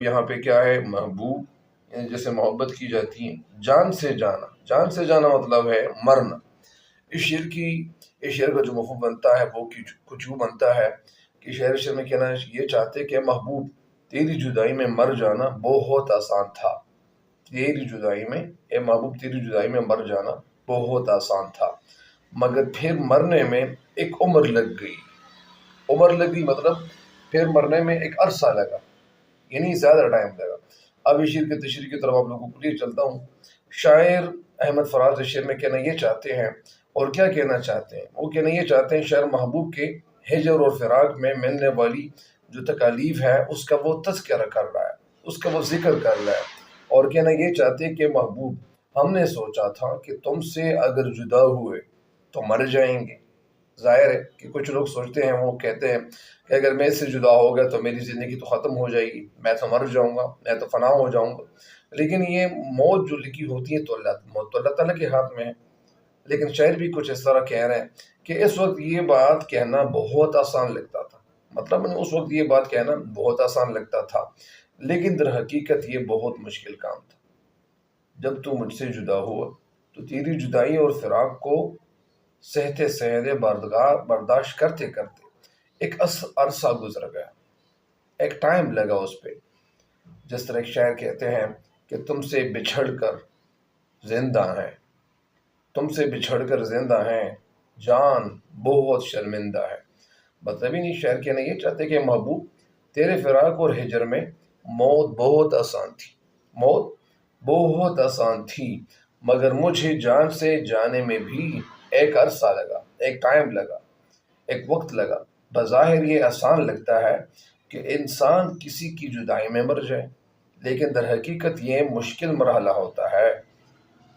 یہاں پہ کیا ہے؟ محبوب، یعنی جیسے محبت کی جاتی ہے، جان سے جانا، جان سے جانا مطلب ہے مرنا۔ اس شعر کا جو مفہوم بنتا ہے وہ کچھ یوں بنتا ہے کہ شعر میں کہنا یہ چاہتے کہ محبوب تیری جدائی میں مر جانا بہت آسان تھا، تیری جدائی میں، اے محبوب تیری جدائی میں مر جانا بہت آسان تھا، مگر پھر مرنے میں ایک عمر لگ گئی۔ عمر لگی مطلب پھر مرنے میں ایک عرصہ لگا، یعنی زیادہ ٹائم لگا۔ اب اس شعر کی تشریح کی طرف آپ لوگوں کو لیے چلتا ہوں۔ شاعر احمد فراز اس شعر میں کہنا یہ چاہتے ہیں، اور کیا کہنا چاہتے ہیں؟ وہ کہنا یہ چاہتے ہیں شاعر محبوب کے ہجر اور فراق میں ملنے والی جو تکالیف ہے اس کا وہ تذکرہ کر رہا ہے، اس کا وہ ذکر کر رہا ہے، اور کہنا یہ چاہتے ہیں کہ محبوب ہم نے سوچا تھا کہ تم سے اگر جدا ہوئے تو مر جائیں گے۔ ظاہر ہے کہ کچھ لوگ سوچتے ہیں، وہ کہتے ہیں کہ اگر میں اس سے جدا ہو گیا تو میری زندگی تو ختم ہو جائے گی، میں تو مر جاؤں گا، میں تو فنا ہو جاؤں گا۔ لیکن یہ موت جو لکھی ہوتی ہے تو موت تو اللہ تعالیٰ کے ہاتھ میں ہے۔ لیکن شاعر بھی کچھ اس طرح کہہ رہے ہیں کہ اس وقت یہ بات کہنا بہت آسان لگتا تھا، مطلب اس وقت یہ بات کہنا بہت آسان لگتا تھا، لیکن در حقیقت یہ بہت مشکل کام تھا۔ جب تو مجھ سے جدا ہوا تو تیری جدائی اور فراق کو سہتے سہتے برداشت کرتے کرتے ایک عرصہ گزر گیا، ایک ٹائم لگا اس پہ۔ جس طرح ایک شاعر کہتے ہیں کہ تم سے بچھڑ کر زندہ ہیں، تم سے بچھڑ کر زندہ ہیں، جان بہت شرمندہ ہے۔ مطلب ہی نہیں، شاعر کہنا یہ چاہتے کہ محبوب تیرے فراق اور ہجر میں موت بہت آسان تھی، موت بہت آسان تھی، مگر مجھے جان سے جانے میں بھی ایک عرصہ لگا، ایک ٹائم لگا، ایک وقت لگا۔ بظاہر یہ آسان لگتا ہے کہ انسان کسی کی جدائی میں مر جائے، لیکن در حقیقت یہ مشکل مرحلہ ہوتا ہے۔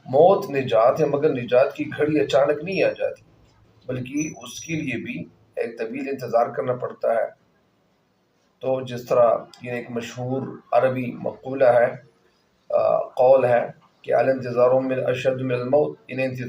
موت نجات ہے، مگر نجات کی گھڑی اچانک نہیں آ جاتی، بلکہ اس کے لیے بھی ایک طویل انتظار کرنا پڑتا ہے۔ تو جس طرح یہ ایک مشہور عربی مقولہ ہے، قول ہے کہ الانتظار من اشد من الموت، انہیں انتظار